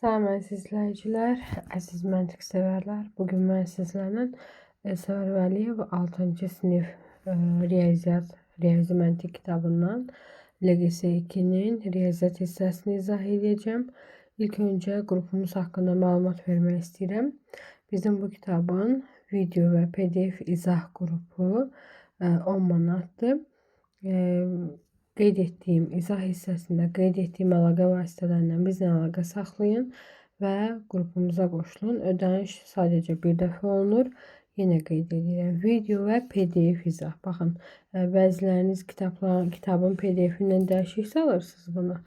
Salam əziz izləyicilər, əziz məntiq sevərlər. Bugün mən sizlərlə Səfər Vəliyev 6-cı sinif riyazi məntiq kitabından LGS 2-nin riyaziyyat hissəsini izah edəcəm. İlk öncə qrupumuz haqqında məlumat vermək istəyirəm. Bizim bu kitabın video və PDF izah qrupu 10 manatdır. Qeyd etdiyim izah hissəsində qeyd etdiyim əlaqə vasitələrindən bizlə əlaqə saxlayın və qrupumuza qoşulun. Ödəniş sadəcə bir dəfə olunur. Yenə qeyd edirəm. Video və PDF izah. Baxın, bəziləriniz kitabın PDF-indən dəyişik salırsınız bunu.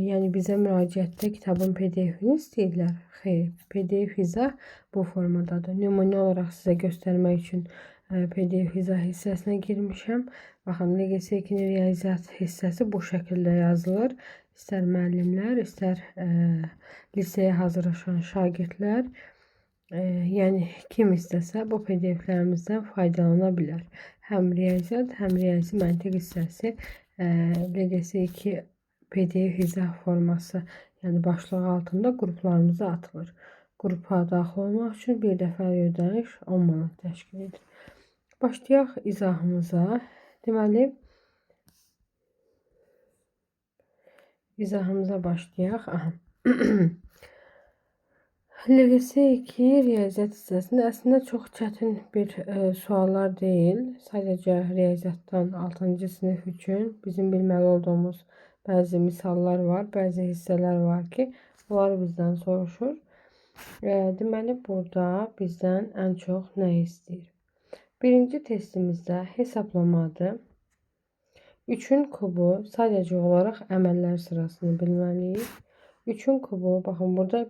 Yəni bizə müraciətdə kitabın PDF-ini istəyirlər. Xeyr, PDF izah bu formadadır. Nümunə olaraq sizə göstərmək üçün PDF izah hissəsinə girmişəm. Baxın, LGS 2-nin riyaziyyat hissəsi bu şəkildə yazılır. İstər müəllimlər, istər liseyə hazırlaşan şagirdlər, yəni kim istəsə bu PDF-lərimizdən faydalana bilər. Həm riyaziyyat, həm riyazi məntiq hissəsi LGS 2 PDF izah forması, yəni başlığı altında qruplarımıza atılır. Qrupa daxil olmaq üçün bir dəfəlik ödəniş 10 manat təşkil edir. Başlayaq izahımıza. Deməli, izahımıza başlayaq. LGS 2 riyaziyyat hissəsində əslində çox çətin bir suallar deyil. Sadəcə riyaziyyatdan 6-cı sinif üçün bizim bilməli olduğumuz bəzi misallar var, bəzi hissələr var ki, bunları bizdən soruşur. Deməli, burada bizdən ən çox nə istəyir? Birinci testimizdə hesablamadır. 3-ün kubu sadəcə olaraq əməllər sırasını bilməliyik. 3-ün kubu, baxın burada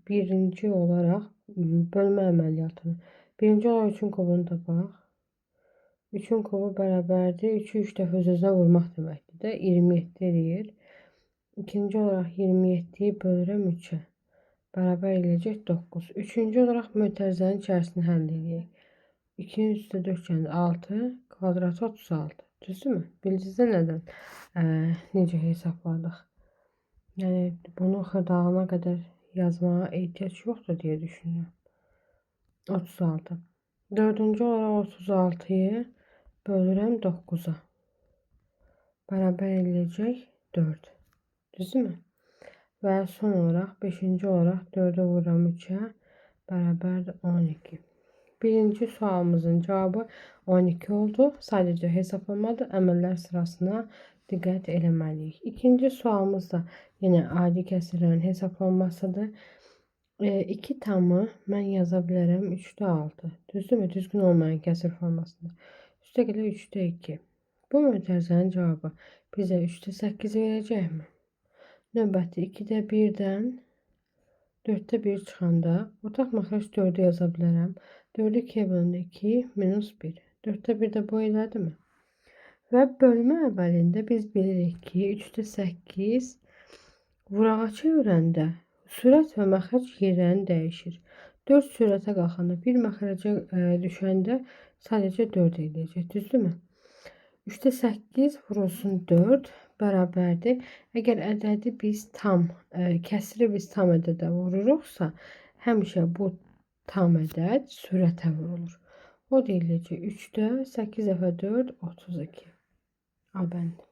birinci olaraq bölmə əməliyyatını. Birinci olaraq 3-ün kubunu tapaq. 3-ün kubu bərabərdir. 3-ü 3 dəfə öz-özünə vurmaq deməkdir də. 27 edir. İkinci olaraq 27-yi bölürəm 3-ə. Bərabər eləyəcək 9. Üçüncü olaraq mötərizənin içərisini həll edək. 2-nin üstə 4 gəlir 6, kvadratı 36. Düzdürmü? Bildinizdə nədən? Necə hesabladıq? Yəni, bunu xırdalığına qədər yazmağa ehtiyac yoxdur deyə düşünürəm. 36. Dördüncü olaraq 36-yı bölürəm 9-a. Bərabər eləyəcək 4. Düzdürmü? Və son olaraq 5-ci olaraq 4-ü vururam 3-ə. Bərabərdir 12. Birinci sualımızın cavabı 12 oldu. Sadəcə hesablamadır. Əməllər sırasına diqqət eləməliyik. İkinci sualımız da yenə adi kəsirlərin hesablanmasıdır. 2 tamı mən yaza bilərəm 3-də 6. Düzdürmü? Düzgün olmayan kəsir formasında. Üstə gələ 3-də 2. Bu mötərizənin cavabı bizə 3-də 8 verəcəkmi? Növbəti 2-də 1-dən 4-də 1 çıxanda ortaq məxrəc 4-ü yaza bilərəm. 4-ü 2-yə bölündə 2 minus 1. 4-də 1 də bu elədimi? Və bölmə əməlində biz bilirik ki, 3-də 8 vurağa çevirəndə sürət və məxrəc yerlərini dəyişir. 4 sürətə qalxanda, bir məxrəcə düşəndə sadəcə 4 eləyəcək. Düzdürmü? 3-də 8 vurulsun 4 bərabərdir. Əgər ədədi biz tam, kəsiri biz tam ədədə vururuqsa, həmişə bu tam ədəd sürətə vurulur. O deyiləcək 3-də 8 dəfə 4, 32. Abənd.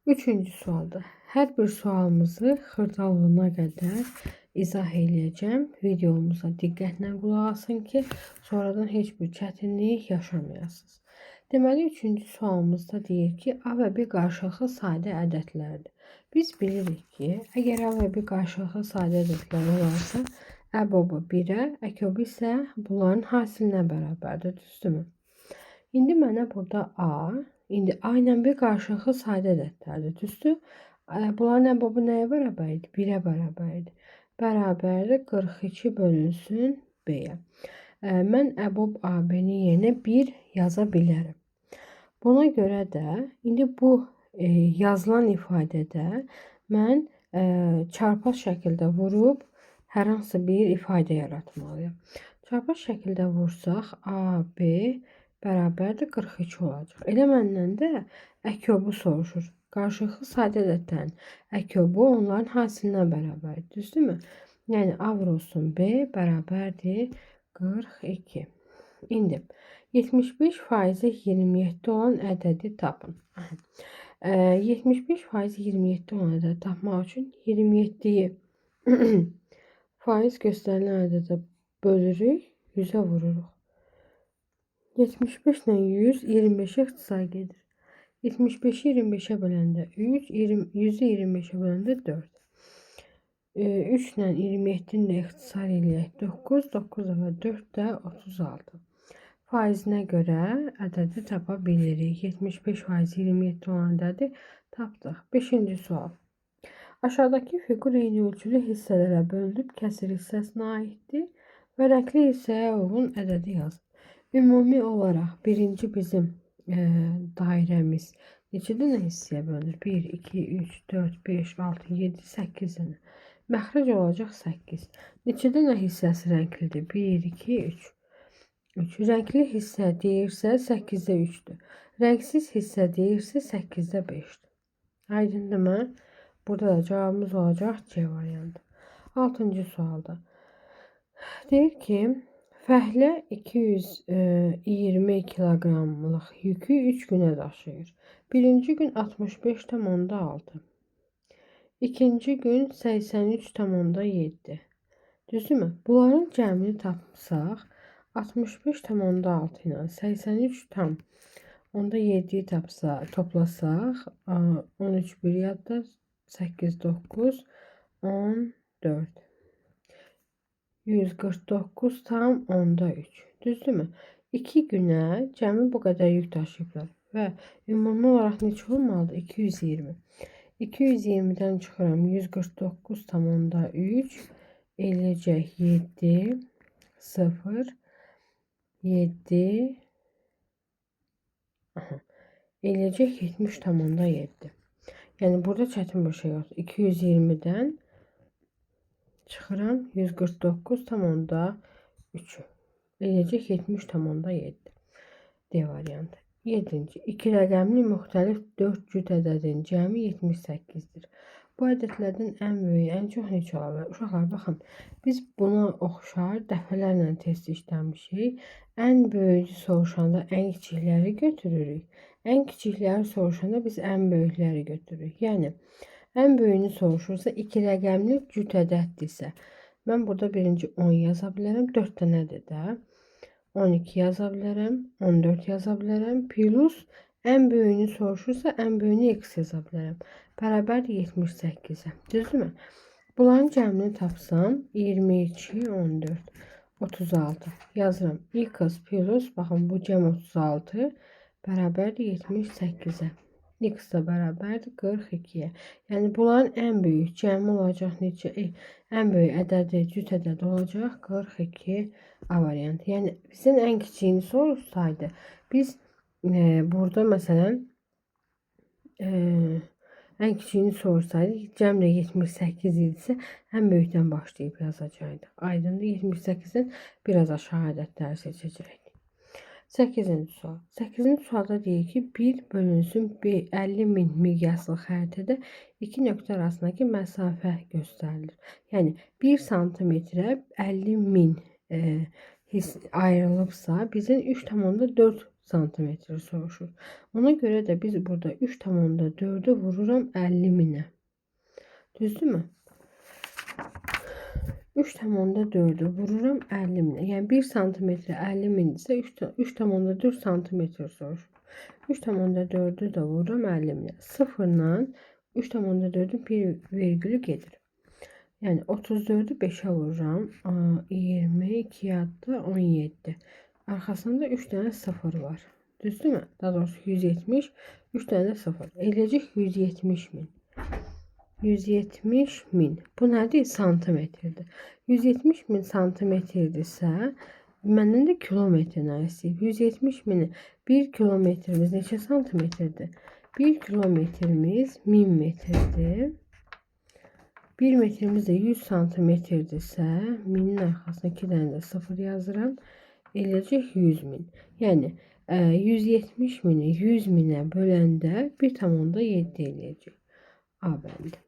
Üçüncü sualda. Hər bir sualımızı xırdalığına qədər izah eləyəcəm. Videomuza diqqətlə qulaq asın ki, sonradan heç bir çətinlik yaşamayasınız. Deməli, üçüncü sualımızda deyir ki, A və B qarşılıqlı sadə ədədlərdir. Biz bilirik ki, əgər A və B qarşılıqlı sadə ədədlər olarsa, əbobu 1-ə, əkobu isə bunların hasilinə bərabərdir. Düzdürmü? İndi mənə burada A, indi A ilə B qarşılıqlı sadə ədədlərdir. Düzdür? Bunların əbobu nəyə bərabərdir? 1-ə bərabərdir. Bərabərdir 42 bölünsün B-yə. Mən əbob AB-ni yerinə 1 yaza bilərəm. Buna görə də indi bu yazılan ifadədə mən çarpaz şəkildə vurub hər hansı bir ifadə yaratmalıyam. Çarpaz şəkildə vursaq AB bərabərdir 42 olacaq. Elə məndən də əkobu soruşur. Qarşılıqlı sayda ədədlərin əkobu onların hansından bərabərdir, düzdürmü? Yəni avrosun B bərabərdir 42. İndi 75% 27 olan ədədi tapın. 75% 27 olan ədədi tapmaq üçün 27'yi faiz göstərilən ədədə bölürük, 100'ə vururuq. 75 ilə 100 25'ə ixtisar gedir. 75'i 25'ə böləndə 3, 100'ü 25'ə böləndə 4. 3 ilə 27'nin də ixtisar eləyək 9, 9 və 4 də 36. Faizinə görə ədədi tapa bilirik. 75% 27 olan ədədi tapdıq. 5-ci sual. Aşağıdakı fiqur eyni ölçülü hissələrə bölünüb kəsir hissəsinə aiddir və rəngli hissəyə uyğun ədədi yazın. Ümumi olaraq birinci bizim dairəmiz neçə dənə hissəyə bölünür? 1, 2, 3, 4, 5, 6, 7, 8 dənə. Məxrəc olacaq 8. Neçə dənə hissəsi rənglidir? 1, 2, 3. 3. Rəngli hissə deyirsə 8'də 3'dür. Rəngsiz hissə deyirsə 8'də 5'dir. Aydındırmı? Burada da cavabımız olacaq C variantı. 6-cı sualda. Deyir ki, fəhlə 220 kiloqramlıq yükü 3 günə daşıyır. Birinci gün 65,6. İkinci gün 83,7. Düzdürmü? Bunların cəmini tapsaq 65,6 ilə 83,7'yi toplasaq 13 bir yadda 8, 9, 14. 149,3. Düzdürmü? 2 günə cəmi bu qədər yük daşıyıblar və ümumi olaraq neçə olmalıdır? 220. 220'dən çıxıram 149,3 eləyəcək 7, 0, 7, eləyəcək 70,7. Yəni burada çətin bir şey yoxdur. 220'dən çıxıram 149,3. Eləyəcək 70,7. D variantı. 7. 2 rəqəmli müxtəlif 4 cüt ədədin cəmi 78'dir. Bu ədədlərdən ən böyüyü ən çox neçə ola bilər? Uşaqlar baxın, biz buna oxşar dəfələrlə test işləmişik. Ən böyüyü soruşanda ən kiçikləri götürürük. Ən kiçikləri soruşanda biz ən böyükləri götürürük. Yəni ən böyüyünü soruşursa 2 rəqəmli cüt ədəddirsə, mən burada birinci 10 yaza bilərəm, 4 dənədir də. 12 yaza bilərəm, 14 yaza bilərəm, plus ən böyüyünü soruşursa ən böyüyünü x yaza bilərəm. Bərabərdir 78'ə. Düzdürmü? Bunların cəmini tapsam 22, 14, 36 yazıram. X plus baxın bu cəm 36 bərabərdir 78'ə. X da bərabərdir 42'yə. Yəni bunların ən böyük cəmi olacaq neçə? Ən böyük ədədi, cüt ədədi olacaq 42 A variantı. Yəni bizdən ən kiçiyini sorursaydı, biz burada məsələn ən kiçiyini sorursaydı, cəmlə 78 idisə, ən böyükdən başlayıb yazacaqdı. Aydındır, 78'dən biraz aşağı ədədləri seçəcəkdik. 8-ci sual. 8-ci sualda deyir ki, 1 bölünsün 50.000 miqyaslı xəritədə 2 nöqtə arasındakı məsafə göstərilir. Yəni 1 santimetrə 50.000 ayrılıbsa, bizdən 3,4 santimetr soruşur. Ona görə də biz burada 3,4'ü vururam 50.000'ə. Düzdürmü? 3,4'ü vururam 50.000'ə. Yəni 1 santimetrə 50.000 isə 3,4 santimetr soruşur. 3,4'ü də vururam 50.000'ə. 0 ilə 3,4'ün bir virgülü gedir. Yəni 34'ü 5'ə vururam. 22 yadda 17. Arkasında 3 tane 0 var. Düzdürmü? Daha doğrusu 170. 3 tane 0. Eləcək 170.000. 170.000. Bu nədir? Santimetrdir. 170.000 santimetrdirsə, məndən də kilometrinə istəyib. 170.000'i 1 kilometrimiz neçə santimetrdir? 1 kilometrimiz 1000 metrdir. 1 metrimiz də 100 santimetrdirsə, 1000'in arxasına 2 dənə də 0 yazıram. Eləcək 100.000. Yəni 170 mini 100 minə böləndə 1,7 eləyəcək. A bəndi.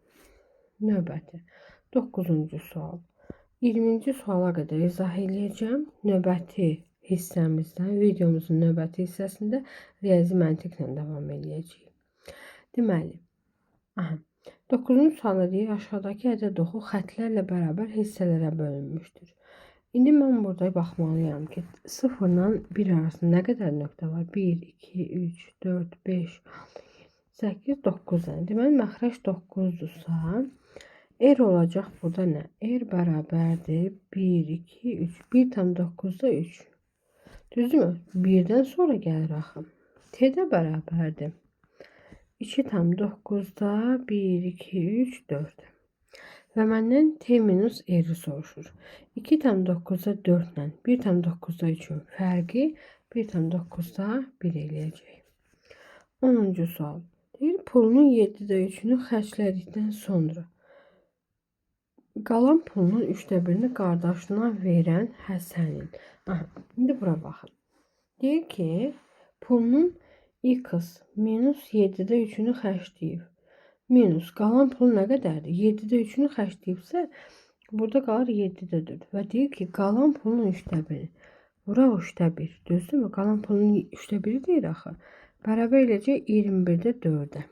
Növbəti 9-cu sual. 20-ci suala qədər izah eləyəcəm. Növbəti hissəmizdə, videomuzun növbəti hissəsində riyazi məntiqlə davam eləyəcəyik. Deməli, 9-cu sualda deyir, aşağıdakı ədəd oxu xətlərlə bərabər hissələrə bölünmüşdür. İndi mən burada baxmalıyam ki, 0 ilə 1 arasında nə qədər nöqtə var? 1, 2, 3, 4, 5, 8, 9 dənə. Deməli, məxrəc 9-dursa, R olacaq burada nə? R bərabərdir 1, 2, 3. 1,9'da 3. Düzdürmü? 1-dən sonra gəlir axı. T də bərabərdir 2,9'da 1, 2, 3, 4. Və məndən T minus R'i soruşur. 2,9'da 4 ilə 1,9'da 3'ün fərqi 1,9'da 1 eləyəcək. 10-cu sual. Deyir, pulunun 7'də 3'ünü xərclədikdən sonra qalan pulunun 3'də 1'ini qardaşına verən Həsənin. İndi bura baxın. Deyir ki, pulunun x minus 7'də 3'ünü xərcləyib. Minus qalan pul nə qədərdir? 7'də 3'ünü xərcləyibsə, burada qalır 7'də 4. Və deyir ki, qalan pulun 3'də 1'i. Bura 3'də 1. Düzdürmü? Qalan pulun 3'də 1'i deyir axı. Bərabər eləyəcək 21'də 4'ə.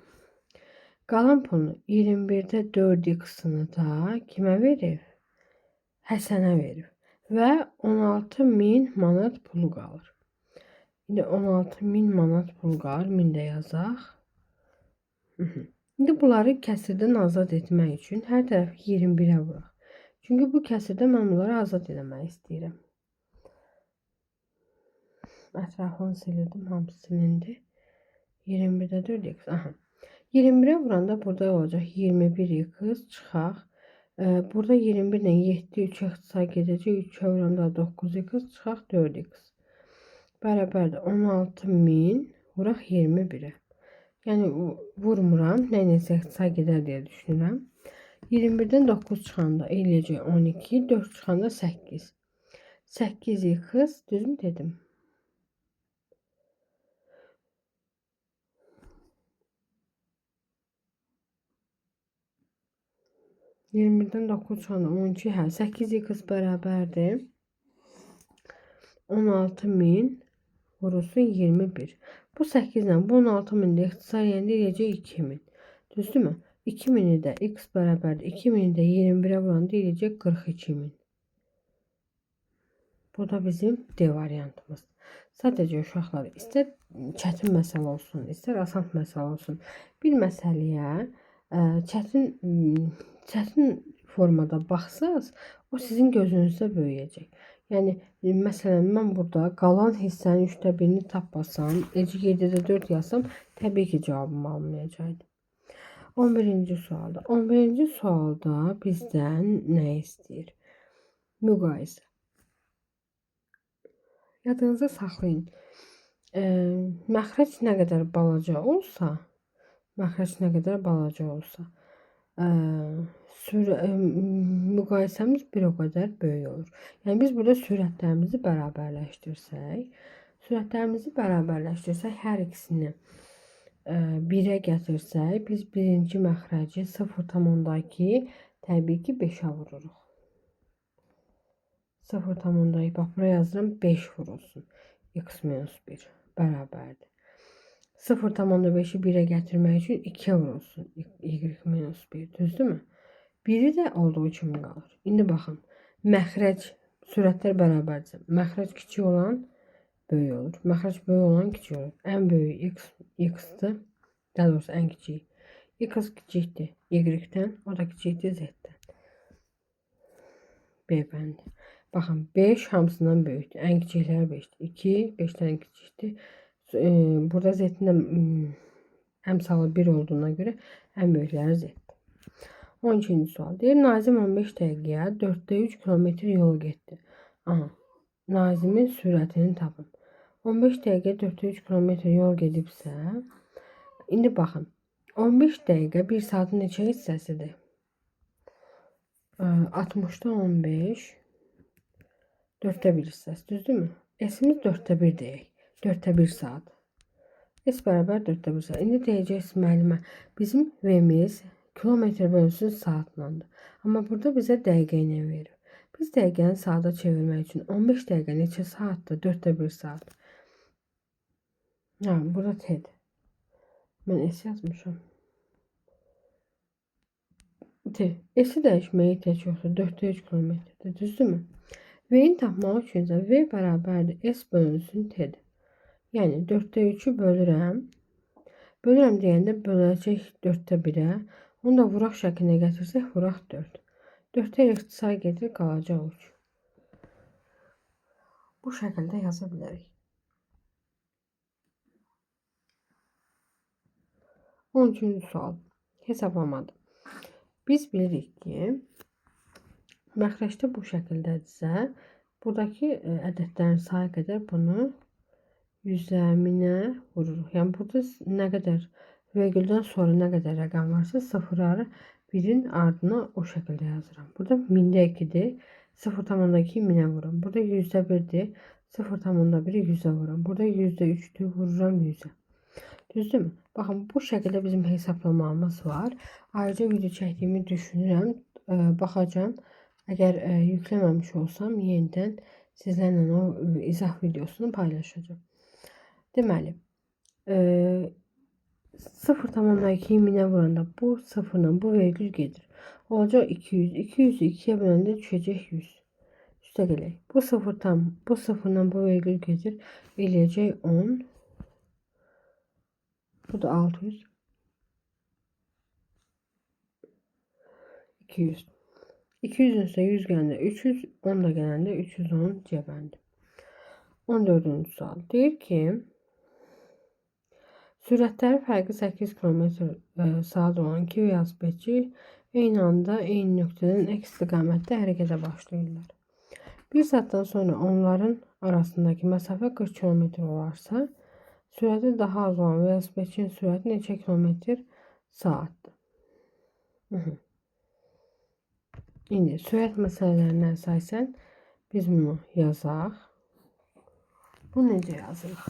Qalan pulunu 21'də 4x-ını da kimə verir? Həsənə verir. Və 16.000 manat pulu qalır. İndi 16.000 manat pul qalır. 1000 də yazaq. İndi bunları kəsirdən azad etmək üçün hər tərəfi 21'ə vuraq. Çünki bu kəsirdə mən bunları azad etmək istəyirəm. Ətrafını silirdim. Hamısı silindi. 21'də 4x. 21'ə vuranda burada olacaq 21x çıxaq. Burada 21 ilə 7 3 ixtisar gedəcək. 3'ə vuranda 9x çıxaq 4x. Bərabərdir 16.000 vuraq 21'ə. Yəni vurmuram. Nə isə ixtisar gedər deyə düşünürəm. 21'dən 9 çıxanda eləyəcək 12. 4 çıxanda 8. 8x düzmü dedim? 21'dən 9 çıxanda 12. 8x bərabərdir 16.000 vurulsun 21. Bu 8 ilə bu 16.000 də ixtisar yəndə eləyəcək 2000. Düzdürmü? 2000'i də x bərabərdir. 2000'i də 21'ə vuranda eləyəcək 42.000. Bu da bizim D variantımız. Sadəcə uşaqlar, istər çətin məsələ olsun, istər asan məsələ olsun, bir məsələyə çətin formada baxsaz, o sizin gözünüzdə böyüyəcək. Yəni, məsələn, mən burada qalan hissənin 3'də 1'ini tapmasam, 7'də 4 yazsam, təbii ki, cavabım alınmayacaqdı. 11-ci sualda. 11-ci sualda bizdən nə istəyir? Müqayisə. Yadınızda saxlayın. Məxrəc nə qədər balaca olsa, müqayisəmiz bir o qədər böyük olur. Yəni biz burada sürətlərimizi bərabərləşdirsək, hər ikisini 1'ə gətirsək, biz birinci məxrəci 0,2 təbii ki 5'ə vururuq. 0,2 bax buraya yazıram 5 vurulsun. X minus 1 bərabərdir. 0,5'i 1'ə gətirmək üçün 2 vurulsun. Y minus 1 düzdürmü? 1'i də olduğu kimi qalır. İndi baxın. Məxrəc sürətlər bərabərdirsə, məxrəc kiçik olan böyük olur. Məxrəc böyük olan kiçik olur. Ən böyük x-dır. Daha doğrusu ən kiçik. X kiçikdir y-dən, o da kiçikdir z-dən. B bəndi. Baxın 5 hamısından böyükdür. Ən kiçikləri 5'dir. 2 5'dən kiçikdir. Burada z-dən əmsalı 1 olduğuna görə ən böyükləri z-dir. 12-ci sual. Deyir, Nazim 15 dəqiqəyə 4'də 3 kilometr yol getdi. Nazimin sürətini tapın. 15 dəqiqə 4'də 3 kilometr yol gedibsə, indi baxın. 15 dəqiqə 1 saatın neçə hissəsidir? 60'da 15 4'də 1 hissəsi, düzdürmü? S-imiz 4'də 1 deyək. 4'te 1 saat. S bərabər 4'te 1 saat. İndi deyəcəksiniz müəllimə, bizim V'miz kilometr bölünsün saatlandır. Amma burada bizə dəqiqə ilə verir. Biz dəqiqəni saata çevirmək üçün 15 dəqiqə neçə saatdır? 4'te 1 saat. Ha, burada T'dir. Mən S yazmışam. T. S'i dəyişməyə ehtiyac yoxdur. 4'te 3 kilometrdir. Düzdürmü? V'ni tapmaq üçün isə V bərabərdir S bölünsün T'dir. Yəni 4'te 3'ü bölürəm. Bölürəm deyəndə böləcək 4'te 1'ə. Onu da vuraq şəklinə gətirsək, vuraq 4. 4'te ixtisar gedir, qalacaq 3. Bu şəkildə yaza bilərik. 13-cü sual. Hesablamadır. Biz bilirik ki, məxrəcdə bu şəkildədirsə, buradakı ədədlərin sayı qədər bunu 100'ə, 1000'ə vururuq. Yəni burada nə qədər virgüldən sonra nə qədər rəqəm varsa, sıfırları birin ardına o şəkildə yazıram. Burada 1000'də 2'dir. 0,2 1000'ə vururam. Burada 100'də 1'dir. 0,1'i 100'ə vururam. Burada 100'də 3'dür. Vururam 100'ə. Düzdürmü? Baxın, bu şəkildə bizim hesablamamız var. Ayrıca video çəkdiyimi düşünürəm. Baxacağım. Əgər yükləməmiş olsam, yenidən sizlərlə o izah videosunu paylaşacağım. Deməli, 0,2 1000'ə vuranda bu sıfırla bu virgül gedir. Olacaq 200. 200'ü 2'ye böləndə düşəcək 100. Üstə gələk. Bu sıfırla bu virgül gedir. Eləyəcək 10. Bu da 600. 200. 200'ün üstə 100 gələndə 300. 10 da gələndə 310 cəbəndi. 14-cü sual. Deyir ki, sürətləri fərqi 8 km saat olan iki velosipedçi eyni anda eyni nöqtədən əks istiqamətdə hərəkətə başlayırlar. Bir saatdan sonra onların arasındakı məsafə 40 km olarsa, sürəti daha az olan velosipedçinin sürəti neçə km saatdır? İndi sürət məsələlərindən əsasən biz bunu yazaq. Bu necə yazılır?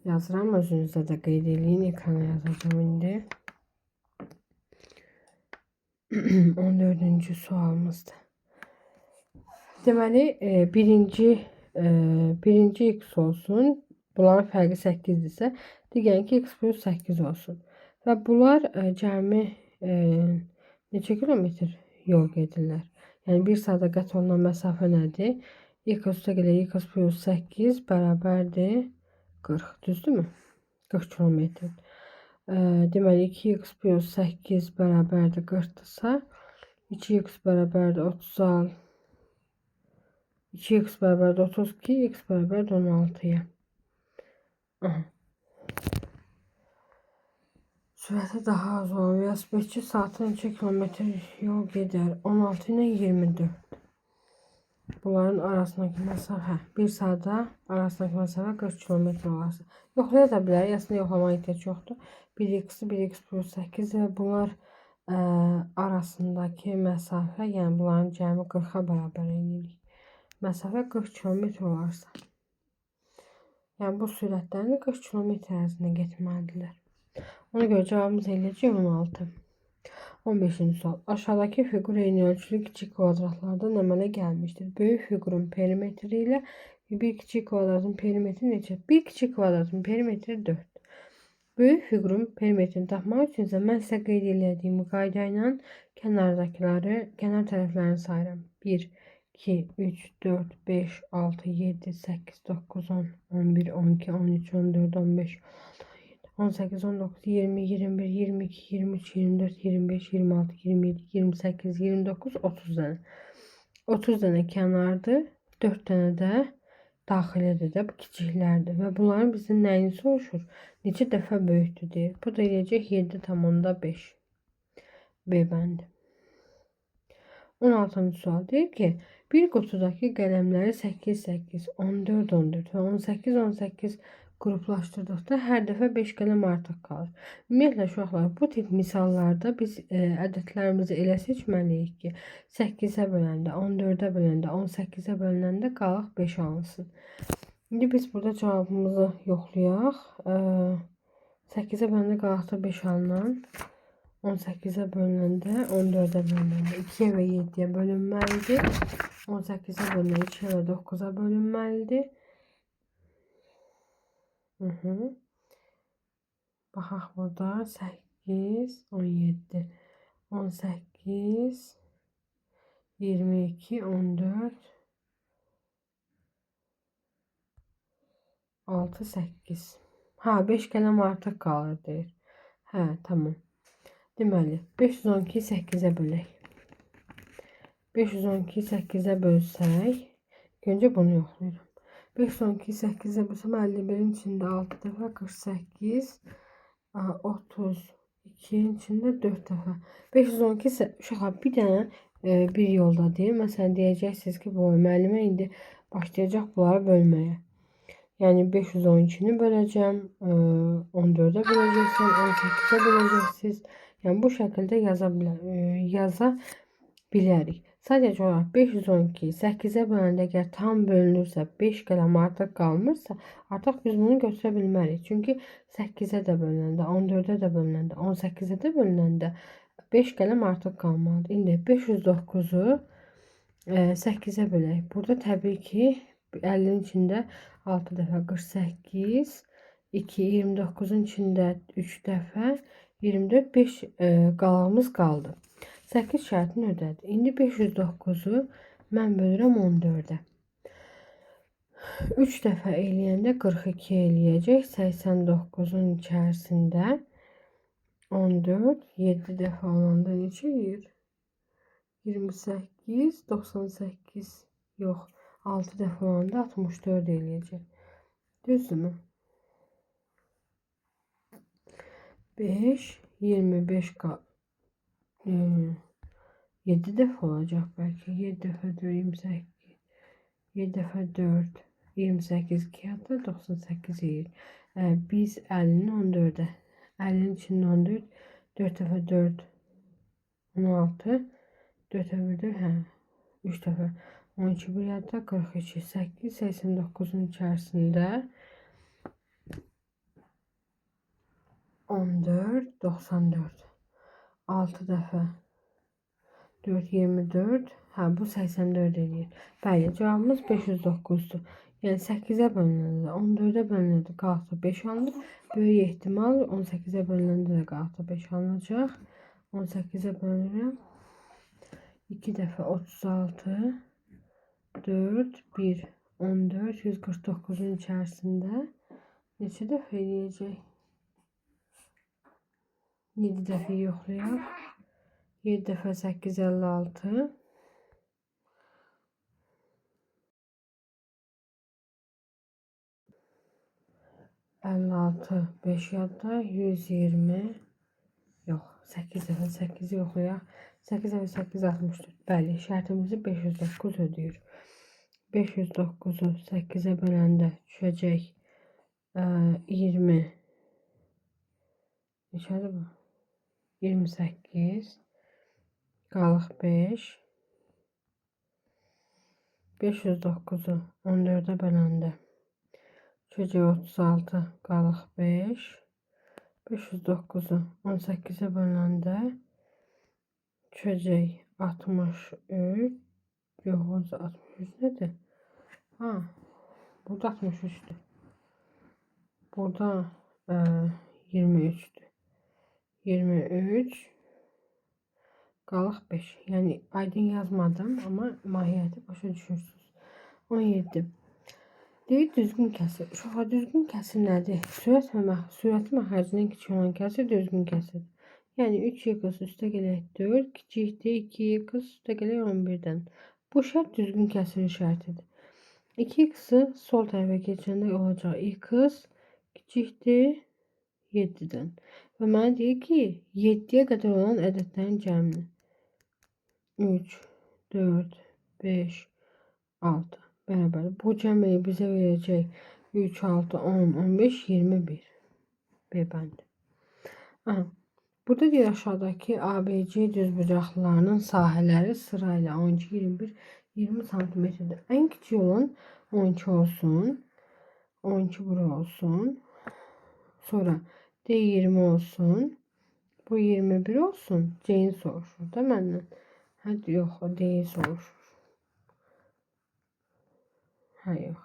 Yazıram, özünüzdə də qeyd edin, ekrana yazacağım indi. 14-cü sualımızdır. Deməli, birinci x olsun. Bunların fərqi 8-dirsə, digərinki x plus 8 olsun. Və bunlar cəmi neçə kilometr yol gedirlər? Yəni, bir saata qət olunan məsafə nədir? X üstə gəlir, x plus 8 bərabərdir 40, düzdürmü? 40 kilometr. Deməli, 2x plus 8 bərabərdir 40'dırsa, 2x bərabərdir 30, 2x bərabərdir 32, x bərabərdir 16'ya. Sürəti daha az olan velosipedçi saatı neçə kilometr yol gedər? 16 ilə 24. Bunların arasındakı məsafə, bir saata arasındakı məsafə 40 km olarsa. Yoxlaya da bilərik, aslında yoxlamaya ehtiyac yoxdur. 1x, 1x plus 8 və bunlar arasındakı məsafə, yəni bunların cəmi 40'a bərabər edirik. Məsafə 40 km olarsa. Yəni bu sürətlərini 40 km ərzində getməlidirlər. Ona görə cavabımız eləyəcək 16. 15-ci sual. Aşağıdakı fiqur eyni ölçülü kiçik kvadratlardan əmələ gəlmişdir. Böyük fiqurun perimetri ilə bir kiçik kvadratın perimetri neçə? Bir kiçik kvadratın perimetri 4. Böyük fiqurun perimetrini tapmaq üçün isə mən sizə qeyd edədiyim qayda ilə kənar tərəflərini sayıram. 1, 2, 3, 4, 5, 6, 7, 8, 9, 10, 11, 12, 13, 14, 15, 18, 19, 20, 21, 22, 23, 24, 25, 26, 27, 28, 29, 30 dənə. 30 dənə kənardır, 4 dənə də daxilidir də, bu kiçiklərdir. Və bunların bizdən nəyini soruşur? Neçə dəfə böyükdür deyir. Bu da eləyəcək 7,5. B bəndi. 16-cı sual deyir ki, bir qutudakı qələmləri 8, 8, 14, 14 və 18, 18 qruplaşdırdıqda hər dəfə 5 qələm artıq qalır. Ümumiyyətlə uşaqlar, bu tip misallarda biz ədədlərimizi elə seçməliyik ki, 8-ə böləndə, 14-ə böləndə, 18-ə bölünəndə qalıq 5 alınsın. İndi biz burada cavabımızı yoxlayaq. 8-ə böləndə qalıqda 5 alınan, 18'e bölündü, 14'e bölündü. 2'ye ve 7'ye bölünmelidir. 18'e bölündü, 2'ye ve 9'a bölünmelidir. Baxaq burada 8, 17, 18, 22, 14, 6, 8. Ha, 5 qələm artıq qalır deyir. Hə, tamam. Deməli, 512'yi 8'e bölək. 512'yi 8'e bölsək, önce bunu yoxlayıram. 512'yi 8'e bölsəm 51'in içində 6 dəfə 48, 32'nin içində 4 dəfə. 512 ise uşaqlar bir dənə bir yolda deyil. Məsələn deyəcəksiniz ki, bu müəllimə indi başlayacaq bunları bölməyə. Yani 512'ni böleceğim, 14'e böleceksiniz, 18'e böleceksiniz. Yani bu şekilde yazabilirik. Sadece olarak 512'yi 8'e böləndə əgər tam bölünürsə, 5 qələm artıq qalmırsa, artıq biz bunu götürə bilmərik. Çünki 8'e də bölünəndə, 14'e də bölünəndə, 18'e də bölünəndə 5 qələm artıq qalmalıdır. İndi 509'u 8'e bölək. Burada təbii ki 50'nin içində 6 dəfə 48, 2, 29'un içində 3 dəfə 24, 5 qalağımız qaldı. 8 şərtini ödədi. İndi 509'u mən bölürəm 14'e. 3 dəfə eləyəndə 42 eləyəcək. 89'un içərisində 14, 7 dəfə olanda neçə eləyir? 28, 98. Yox, 6 dəfə olanda 64 eləyəcək. Düzdürmü? 5, 25 7 dəfə olacaq belki. 7 dəfə 4, 28. 7 dəfə 4, 28, 2 hatta 98 eləyir. Biz 50'ni 14'e. 50'nin içində 14, 4 dəfə 4, 16, 4 dəfə 4, hə, 3 dəfə 12, bir yadda 42, 8, 89'un içərisində 14, 94, 6 dəfə 4, 24, hə, bu 84 eləyir. Bəli, cavabımız 509'dur. Yəni 8'e bölünəndə, 14'e bölünəndə qalıqda 5 alınır. Böyük ehtimal 18'e bölünəndə də qalıqda 5 alınacaq. 18'e bölünürəm. 2 dəfə 36, 4, 1, 14, 149'un içərisində neçə dəfə eləyəcək? 7 dəfə yoxlayaq. 7 dəfə 8, 56. 56, 5 yadda, 120. Yox, 8 dəfə 8 yoxlayaq. 8 dəfə 8, 64. Bəli, şərtimizi 509 ödəyir. 509'u 8'e böləndə düşəcək 20. Neçədir bu? 28. Qalıq 5. 509'u 14'e böləndə düşəcək 36. Qalıq 5. 509'u 18'e böləndə düşəcək 63. Yox, 63 nədir? Ha, burada 63'tür. Burada 23'tür. 23 qalıq 5. Yəni aydın yazmadım, amma mahiyyəti başa düşürsünüz. 17. Deyir düzgün kəsir. Uşaqlar, düzgün kəsir nədir? Sürəti məxrəcindən kiçik olan kəsir düzgün kəsir. Yəni 3y üstə gələk 4, kiçikdir 2y üstə gələk 11'dən. Bu şərt düzgün kəsirin şərtidir. 2x'i sol tərəfə keçəndə olacaq x kiçikdir 7'dən. Və mənə deyir ki, 7'yə qədər olan ədədlərin cəmini. 3, 4, 5, 6 bərabər. Bu cəmi bizə verəcək 3, 6, 10, 15, 21. B bəndi. Aha. Burada diyor aşağıdaki ABC düzbucaqlarının sahələri sırayla 12, 21, 20 santimetrdir. En küçük olan 12 olsun. 12 bura olsun. Sonra D20 olsun. Bu 21 olsun. C'ni soruşur da məndən. Hadi yox, o D'yi soruşur. Ha yox.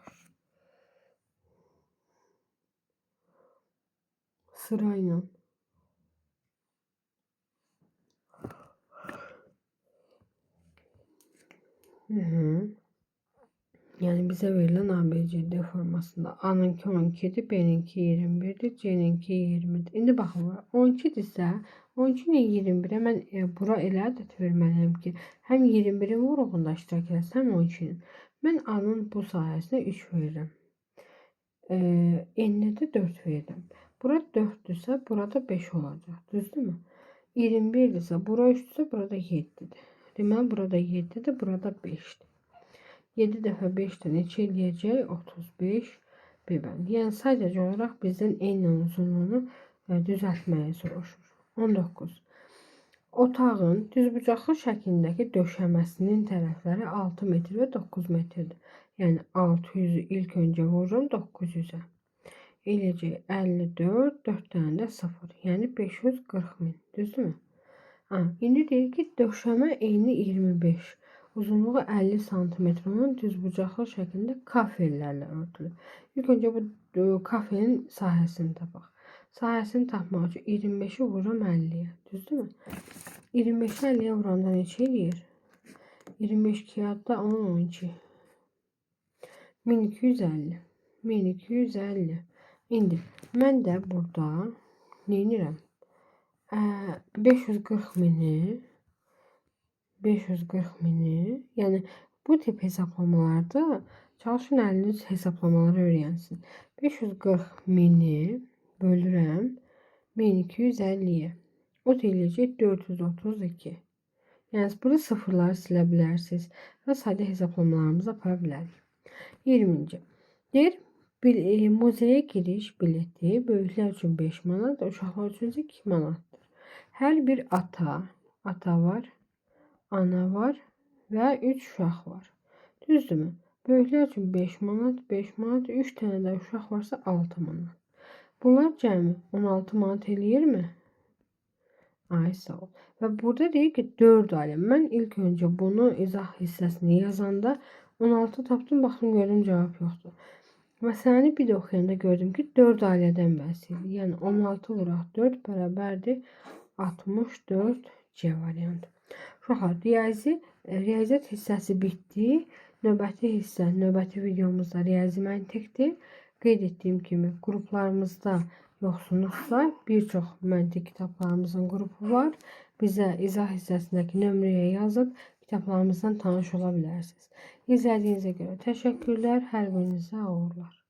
Sırayla. Yani bize verilen ABCD formasında A'nınki 12 idi, B'ninki 21 idi, C'ninki 20 idi. İndi baxın, 12 idisə 12 ilə 21-ə mən bura elə ədəd verməliyəm ki, həm 21-in vurğunda iştirak eləsin, həm 12-nin. Mən A'nın bu sahəsinə 3 verirəm. N'ə də 4 verirəm. Bura 4-dürsə, burada 5 olacaq. Düzdürmü? 21-dirsə, bura 3-dürsə, burada 7-dir. Deməli, burada 7-dir, burada 5-dir. 7 dəfə 5-dən neçə eləyəcək? 35 B bəndi. Yəni sadəcə olaraq bizdən N'nin uzunluğunu düzəltməyi soruşur. 19. Otağın düzbucaqlı şəklindəki döşəməsinin tərəfləri 6 metr və 9 metrdir. Yəni 600-ü ilk öncə vururum 900-ə. Eləyəcək 54, 4 dənə də 0. Yəni 540 min. Düzdürmü? İndi deyir ki, döşəmə eni 25. Uzunluğu 50 cm olan düzbucaqlı şəklində kafellərlə örtülür. İlk öncə bu kafenin sahəsini tapaq. Sahəsini tapmaq üçün 25-i vururam 50-yə. Düzdürmü? 25-i 50-yə vuranda neçə eləyir? 25 kağıtda 10, 12. 1250. 1250. İndi mən də burada nə edirəm? 540 mini, yani bu tip hesaplamalarda çalışın əliniz hesaplamaları öyrənsin. 540 mini bölürəm 1250'ye. O da eləyəcək 432. Yəni burada sıfırları silə bilərsiniz və sadə hesaplamalarımızı apara bilərik. 20-ci. Deyir, muzeyə giriş bileti böyüklər üçün 5 manat, uşaqlar üçün 2 manatdır. Hər bir ata var, ana var və 3 uşaq var. Düzdürmü? Böyüklər üçün 5 manat, 5 manat, 3 tane də uşaq varsa 6 manat. Bunlar cəmi 16 manat eləyirmi? Ay sağ ol. Və burada deyir ki 4 ailə. Mən ilk öncə bunu izah hissəsini yazanda 16 tapdım, baxdım gördüm cavab yoxdur. Məsələni bir də oxuyanda gördüm ki 4 ailədən bəhs edir. Yəni 16 vuraq 4 bərabərdir 64 C variantı. Uşaqlar, riyaziyyat hissəsi bitdi. Növbəti hissə, növbəti videomuzda riyazi məntiqdir. Qeyd etdiyim kimi qruplarımızda yoxsunuzsa bir çox məntiq kitablarımızın qrupu var. Bizə izah hissəsindəki nömrəyə yazıb kitablarımızdan tanış ola bilərsiniz. İzlədiyinizə görə təşəkkürlər. Hər birinizə uğurlar.